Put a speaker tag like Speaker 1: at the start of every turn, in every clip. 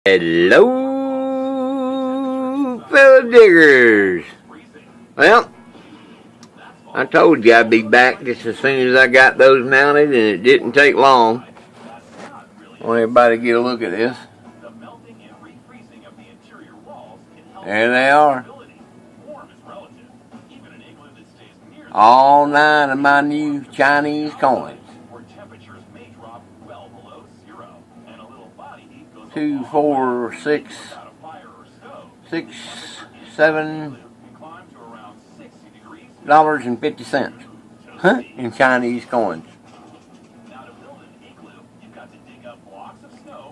Speaker 1: Hello, fellow diggers. Well, I told you I'd be back just as soon as I got those mounted, and it didn't take long. I want everybody to get a look at this. There they are. All 9 of my new Chinese coins. 2, 4, 6, 7 dollars and 50 cents, in Chinese coins.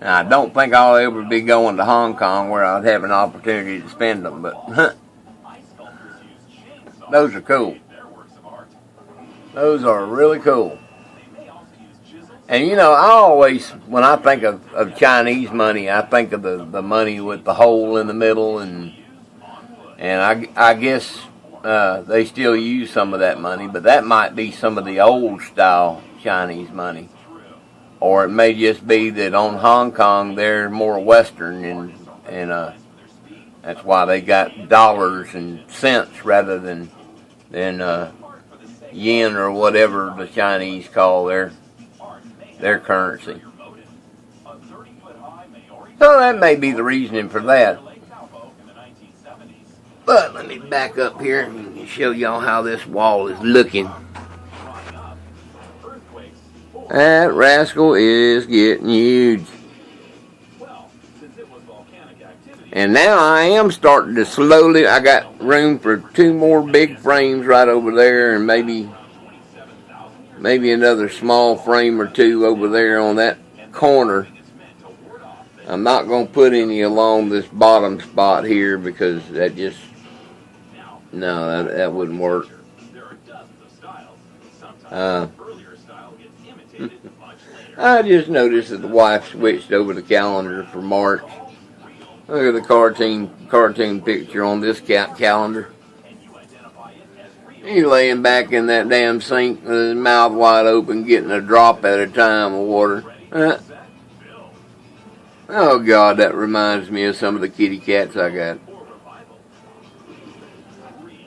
Speaker 1: Now, I don't think I'll ever be going to Hong Kong where I'd have an opportunity to spend them, but those are cool. Those are really cool. And you know, I always, when I think of Chinese money, I think of the money with the hole in the middle, and I guess they still use some of that money, but that might be some of the old style Chinese money. Or it may just be that on Hong Kong they're more Western, and that's why they got dollars and cents rather than yen or whatever the Chinese call their currency. So that may be the reasoning for that. But let me back up here and show y'all how this wall is looking. That rascal is getting huge. And now I am starting to slowly, I got room for 2 more big frames right over there, and maybe another small frame or 2 over there on that corner. I'm not going to put any along this bottom spot here because that just, no, that wouldn't work. I just noticed that the wife switched over the calendar for March. Look at the cartoon picture on this calendar. He's laying back in that damn sink with his mouth wide open, getting a drop at a time of water. Oh God, that reminds me of some of the kitty cats I got.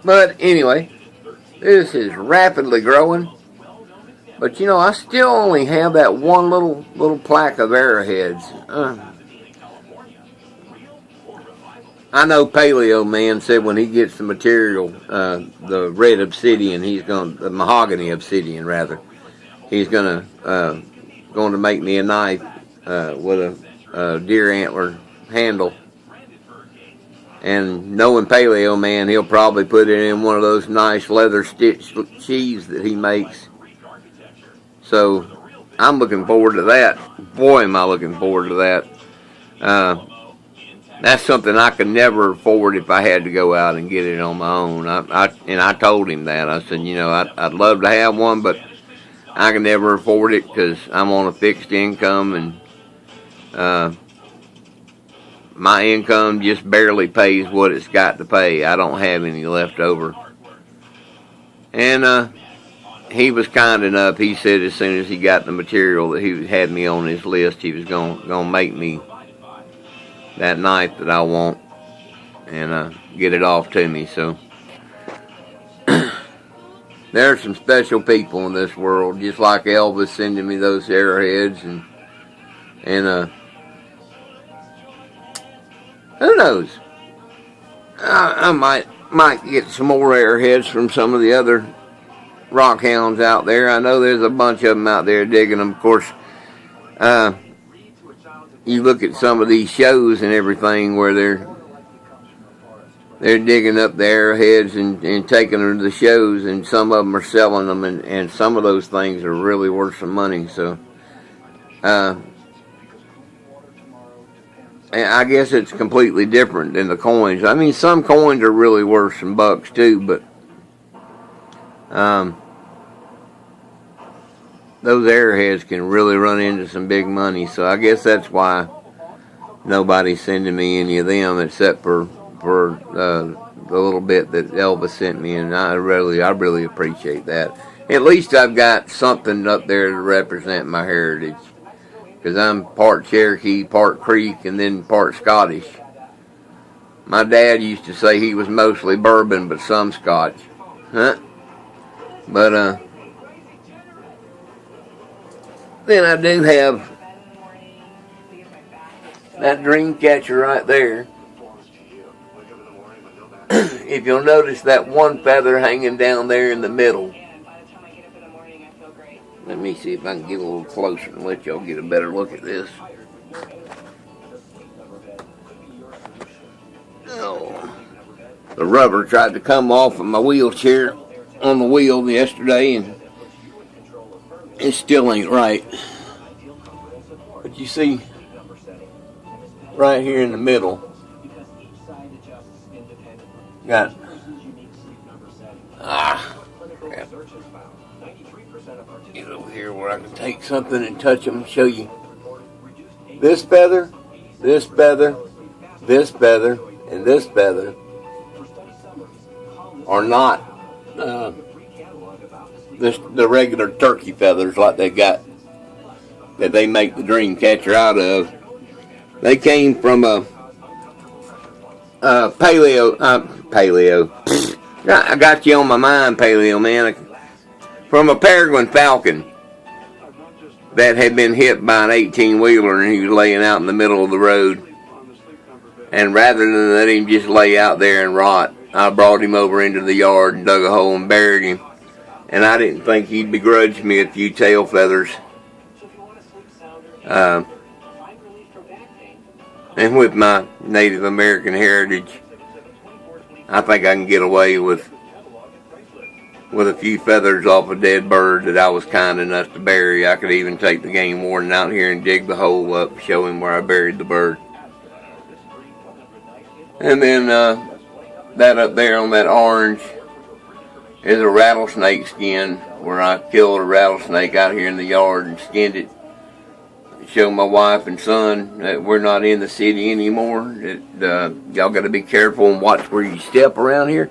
Speaker 1: But anyway, this is rapidly growing. But you know, I still only have that one little plaque of arrowheads. I know Paleo Man said when he gets the material, the red obsidian, the mahogany obsidian rather, he's gonna make me a knife with a deer antler handle. And knowing Paleo Man, he'll probably put it in one of those nice leather stitched sheaths that he makes. So I'm looking forward to that. Boy, am I looking forward to that. That's something I could never afford if I had to go out and get it on my own. I told him that. I said, you know, I'd love to have one, but I can never afford it because I'm on a fixed income, and my income just barely pays what it's got to pay. I don't have any left over. And he was kind enough. He said as soon as he got the material that he had me on his list, he was gonna make me that knife that I want and get it off to me. So there are some special people in this world, just like Elvis sending me those arrowheads, and who knows? I might get some more arrowheads from some of the other rock hounds out there. I know there's a bunch of them out there digging them. Of course, you look at some of these shows and everything where they're digging up the arrowheads and taking them to the shows, and some of them are selling them, and some of those things are really worth some money. So I guess it's completely different than the coins. I mean, some coins are really worth some bucks too, but those arrowheads can really run into some big money. So I guess that's why nobody's sending me any of them except for the little bit that Elvis sent me, and I really appreciate that. At least I've got something up there to represent my heritage. because I'm part Cherokee, part Creek, and then part Scottish. My dad used to say he was mostly bourbon, but some Scotch. Huh? But, then I do have that dream catcher right there. If you'll notice that one feather hanging down there in the middle. Let me see if I can get a little closer and let y'all get a better look at this. Oh, the rubber tried to come off of my wheelchair on the wheel yesterday, and it still ain't right. But you see, right here in the middle, got crap. Get over here where I can take something and touch them and show you. This feather, this feather, this feather, and this feather are not the regular turkey feathers like they got that they make the dream catcher out of. They came from a paleo. I got you on my mind, paleo man. From a peregrine falcon that had been hit by an 18-wheeler, and he was laying out in the middle of the road. And rather than let him just lay out there and rot, I brought him over into the yard and dug a hole and buried him. And I didn't think he'd begrudge me a few tail feathers. And with my Native American heritage, I think I can get away with a few feathers off a dead bird that I was kind enough to bury. I could even take the game warden out here and dig the hole up, show him where I buried the bird. And then that up there on that orange is a rattlesnake skin, where I killed a rattlesnake out here in the yard and skinned it. Show my wife and son that we're not in the city anymore. That y'all got to be careful and watch where you step around here.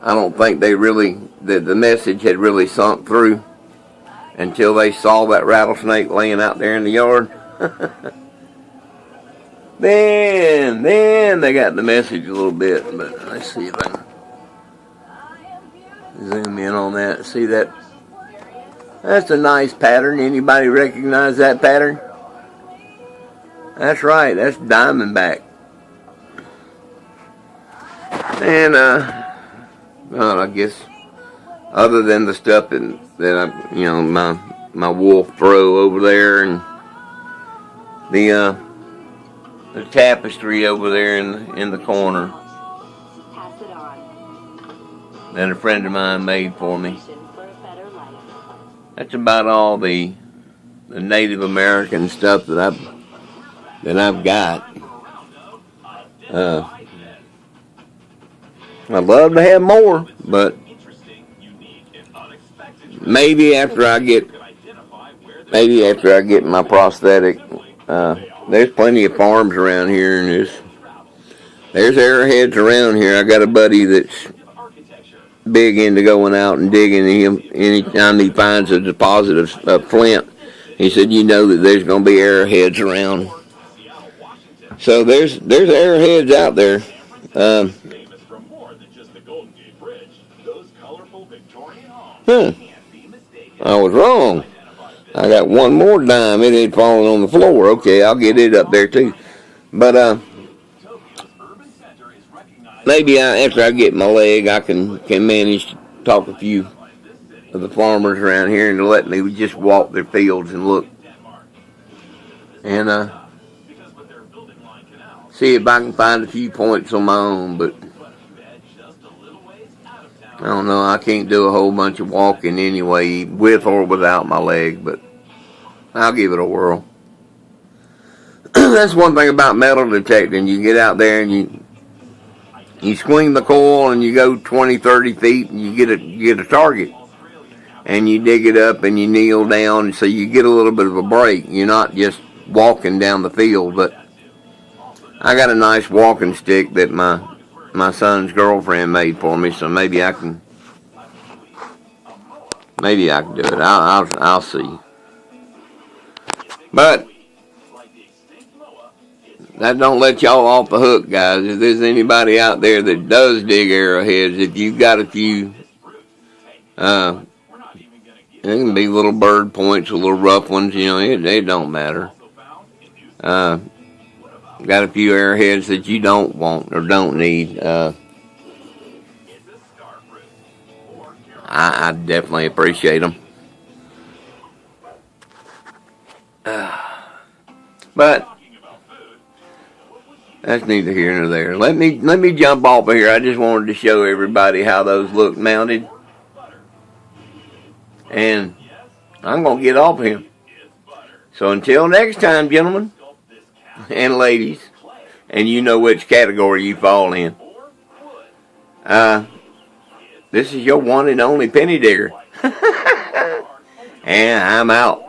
Speaker 1: I don't think the message had really sunk through until they saw that rattlesnake laying out there in the yard. Then they got the message a little bit. But let's see if I can zoom in on that. See that? That's a nice pattern. Anybody recognize that pattern? That's right. That's Diamondback. And well, I guess other than the stuff that I, my wolf throw over there, and the tapestry over there in the corner that a friend of mine made for me. That's about all the Native American stuff that I've got. I'd love to have more, but maybe after I get my prosthetic. There's plenty of farms around here, and there's arrowheads around here. I got a buddy that's big into going out and digging him anytime he finds a deposit of flint. He said, that there's going to be arrowheads around. So there's arrowheads out there. I was wrong. I got one more dime. It ain't falling on the floor. Okay, I'll get it up there too. But maybe after I get my leg, I can manage to talk a few of the farmers around here and let me just walk their fields and look. And see if I can find a few points on my own. But I don't know. I can't do a whole bunch of walking anyway, with or without my leg, but I'll give it a whirl. That's one thing about metal detecting. You get out there and you swing the coil and you go 20, 30 feet and you get a target. And you dig it up and you kneel down, so you get a little bit of a break. You're not just walking down the field. But I got a nice walking stick that my son's girlfriend made for me, so maybe I can do it. I'll see. But that don't let y'all off the hook, guys. If there's anybody out there that does dig arrowheads, if you've got a few, it can be little bird points or little rough ones, you know, it don't matter. Got a few arrowheads that you don't want or don't need. I definitely appreciate them. But that's neither here nor there. Let me jump off of here. I just wanted to show everybody how those look mounted. And I'm going to get off of him. So until next time, gentlemen and ladies, and you know which category you fall in, this is your one and only Penny Digger. And I'm out.